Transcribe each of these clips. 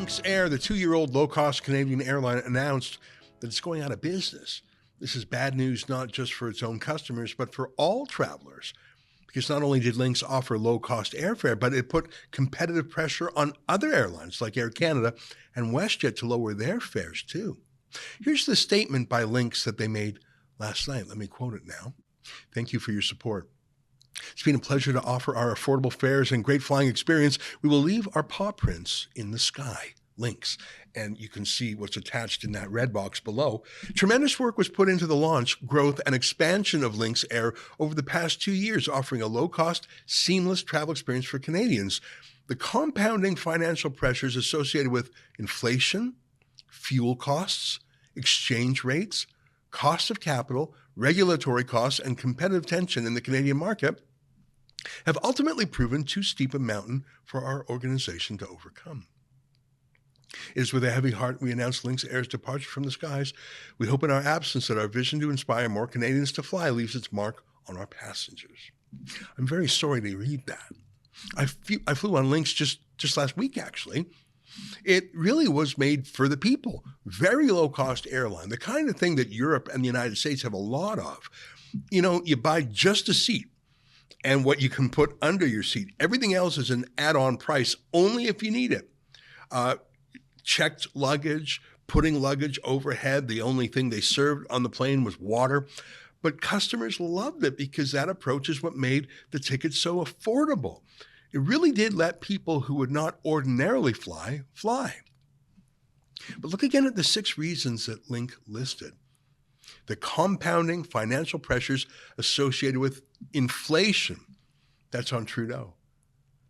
Lynx Air, the 2-year-old low-cost Canadian airline, announced that it's going out of business. This is bad news not just for its own customers, but for all travelers. Because not only did Lynx offer low-cost airfare, but it put competitive pressure on other airlines like Air Canada and WestJet to lower their fares too. Here's the statement by Lynx that they made last night. Let me quote it now. Thank you for your support. It's been a pleasure to offer our affordable fares and great flying experience. We will leave our paw prints in the sky. Lynx. And you can see what's attached in that red box below. Tremendous work was put into the launch, growth, and expansion of Lynx Air over the past 2 years, offering a low-cost, seamless travel experience for Canadians. The compounding financial pressures associated with inflation, fuel costs, exchange rates, cost of capital, regulatory costs, and competitive tension in the Canadian market have ultimately proven too steep a mountain for our organization to overcome. It is with a heavy heart we announce Lynx Air's departure from the skies. We hope in our absence that our vision to inspire more Canadians to fly leaves its mark on our passengers. I'm very sorry to read that. I flew on Lynx just last week, actually. It really was made for the people. Very low-cost airline, the kind of thing that Europe and the United States have a lot of. You know, you buy just a seat and what you can put under your seat. Everything else is an add-on price only if you need it. Checked luggage, putting luggage overhead. The only thing they served on the plane was water. But customers loved it because that approach is what made the ticket so affordable. It really did let people who would not ordinarily fly. But look again at the 6 reasons that Lynx listed. The compounding financial pressures associated with inflation. That's on Trudeau.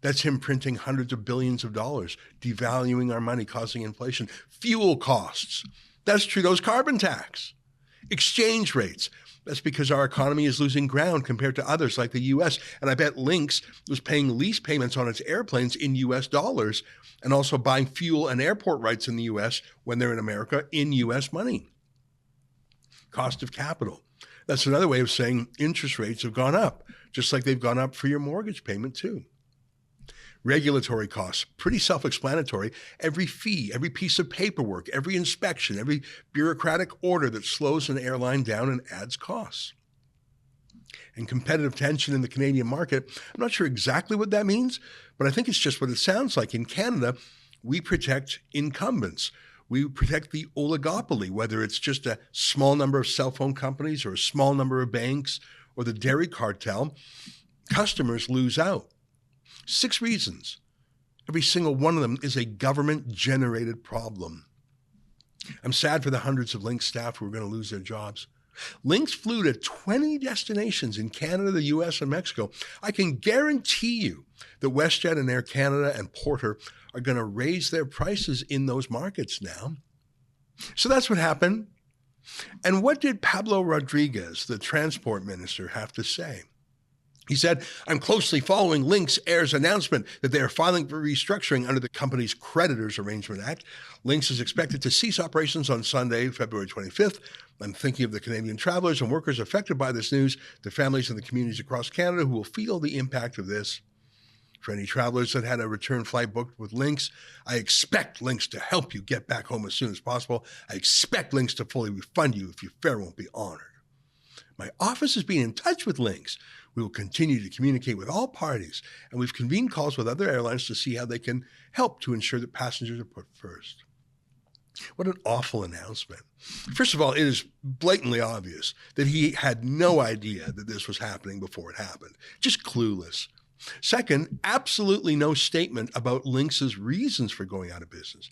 That's him printing hundreds of billions of dollars, devaluing our money, causing inflation. Fuel costs. That's Trudeau's carbon tax. Exchange rates. That's because our economy is losing ground compared to others like the U.S. And I bet Lynx was paying lease payments on its airplanes in U.S. dollars and also buying fuel and airport rights in the U.S. when they're in America in U.S. money. Cost of capital. That's another way of saying interest rates have gone up, just like they've gone up for your mortgage payment too. Regulatory costs, pretty self-explanatory. Every fee, every piece of paperwork, every inspection, every bureaucratic order that slows an airline down and adds costs. And competitive tension in the Canadian market, I'm not sure exactly what that means, but I think it's just what it sounds like. In Canada, we protect incumbents. We protect the oligopoly, whether it's just a small number of cell phone companies or a small number of banks or the dairy cartel. Customers lose out. 6 reasons. Every single one of them is a government-generated problem. I'm sad for the hundreds of Lynx staff who are going to lose their jobs. Lynx flew to 20 destinations in Canada, the U.S., and Mexico. I can guarantee you that WestJet and Air Canada and Porter are going to raise their prices in those markets now. So that's what happened. And what did Pablo Rodriguez, the transport minister, have to say? He said, I'm closely following Lynx Air's announcement that they are filing for restructuring under the company's Creditors Arrangement Act. Lynx is expected to cease operations on Sunday, February 25th. I'm thinking of the Canadian travelers and workers affected by this news, the families and the communities across Canada who will feel the impact of this. For any travelers that had a return flight booked with Lynx, I expect Lynx to help you get back home as soon as possible. I expect Lynx to fully refund you if your fare won't be honored. My office has been in touch with Lynx. We will continue to communicate with all parties, and we've convened calls with other airlines to see how they can help to ensure that passengers are put first. What an awful announcement. First of all, it is blatantly obvious that he had no idea that this was happening before it happened. Just clueless. Second, absolutely no statement about Lynx's reasons for going out of business.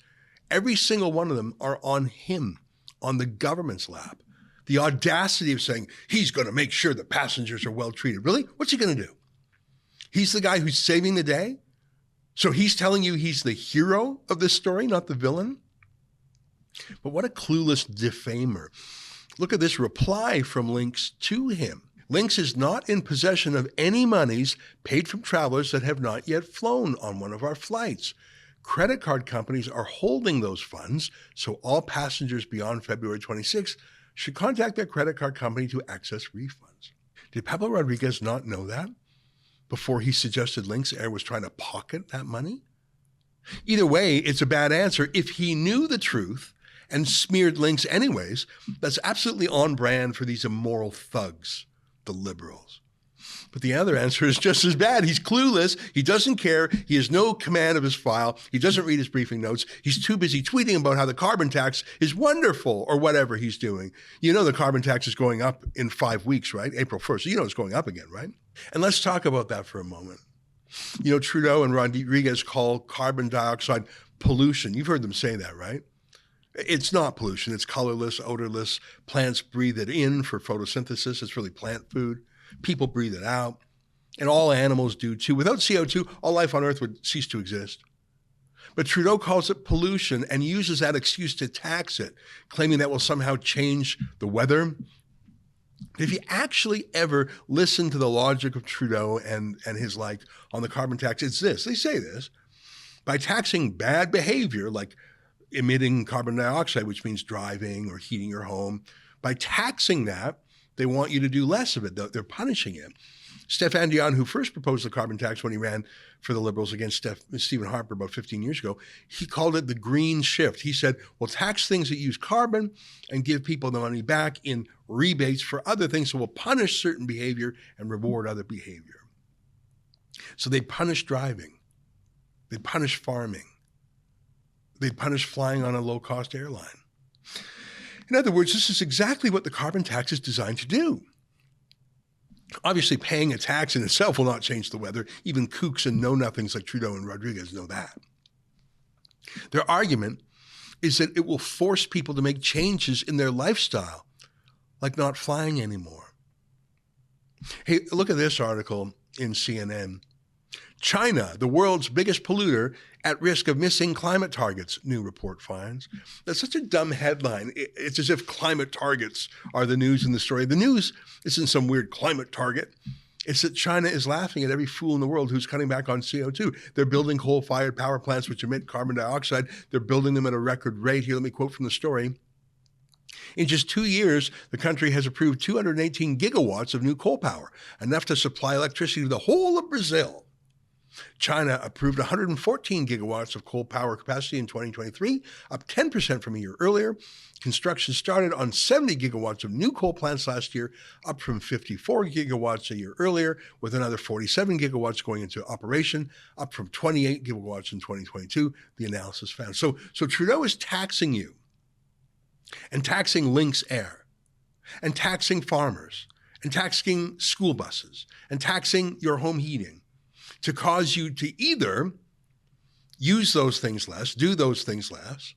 Every single one of them are on him, on the government's lap. The audacity of saying he's going to make sure that passengers are well treated. Really? What's he going to do? He's the guy who's saving the day? So he's telling you he's the hero of this story, not the villain? But what a clueless defamer. Look at this reply from Lynx to him. Lynx is not in possession of any monies paid from travelers that have not yet flown on one of our flights. Credit card companies are holding those funds, so all passengers beyond February 26th should contact their credit card company to access refunds. Did Pablo Rodriguez not know that before he suggested Lynx Air was trying to pocket that money? Either way, it's a bad answer. If he knew the truth and smeared Lynx anyways, that's absolutely on brand for these immoral thugs, the liberals. But the other answer is just as bad. He's clueless. He doesn't care. He has no command of his file. He doesn't read his briefing notes. He's too busy tweeting about how the carbon tax is wonderful or whatever he's doing. You know the carbon tax is going up in 5 weeks, right? April 1st. So you know it's going up again, right? And let's talk about that for a moment. You know, Trudeau and Rodriguez call carbon dioxide pollution. You've heard them say that, right? It's not pollution. It's colorless, odorless. Plants breathe it in for photosynthesis. It's really plant food. People breathe it out. And all animals do too. Without CO2, all life on Earth would cease to exist. But Trudeau calls it pollution and uses that excuse to tax it, claiming that will somehow change the weather. If you actually ever listen to the logic of Trudeau and his like on the carbon tax, it's this. They say this. By taxing bad behavior, like emitting carbon dioxide, which means driving or heating your home, by taxing that, they want you to do less of it. They're punishing it. Stéphane Dion, who first proposed the carbon tax when he ran for the Liberals against Stephen Harper about 15 years ago, he called it the green shift. He said, well, tax things that use carbon and give people the money back in rebates for other things. So we'll punish certain behavior and reward other behavior. So they punish driving. They punish farming. They punish flying on a low-cost airline. In other words, this is exactly what the carbon tax is designed to do. Obviously, paying a tax in itself will not change the weather. Even kooks and know-nothings like Trudeau and Rodriguez know that. Their argument is that it will force people to make changes in their lifestyle, like not flying anymore. Hey, look at this article in CNN. China, the world's biggest polluter, at risk of missing climate targets, new report finds. That's such a dumb headline. It's as if climate targets are the news in the story. The news isn't some weird climate target. It's that China is laughing at every fool in the world who's cutting back on CO2. They're building coal-fired power plants which emit carbon dioxide. They're building them at a record rate. Here, let me quote from the story. In just 2 years, the country has approved 218 gigawatts of new coal power, enough to supply electricity to the whole of Brazil. China approved 114 gigawatts of coal power capacity in 2023, up 10% from a year earlier. Construction started on 70 gigawatts of new coal plants last year, up from 54 gigawatts a year earlier, with another 47 gigawatts going into operation, up from 28 gigawatts in 2022, the analysis found. So Trudeau is taxing you, and taxing Lynx Air, and taxing farmers, and taxing school buses, and taxing your home heating, to cause you to either use those things less, do those things less,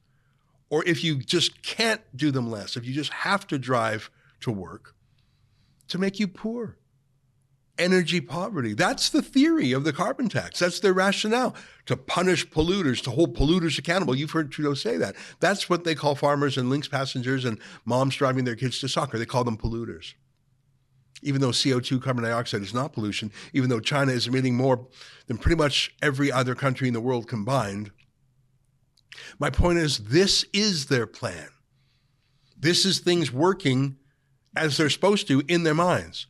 or if you just can't do them less, if you just have to drive to work, to make you poor. Energy poverty. That's the theory of the carbon tax. That's their rationale, to punish polluters, to hold polluters accountable. You've heard Trudeau say that. That's what they call farmers and Lynx passengers and moms driving their kids to soccer. They call them polluters. Even though CO2, carbon dioxide, is not pollution, even though China is emitting more than pretty much every other country in the world combined, my point is this is their plan. This is things working as they're supposed to in their minds.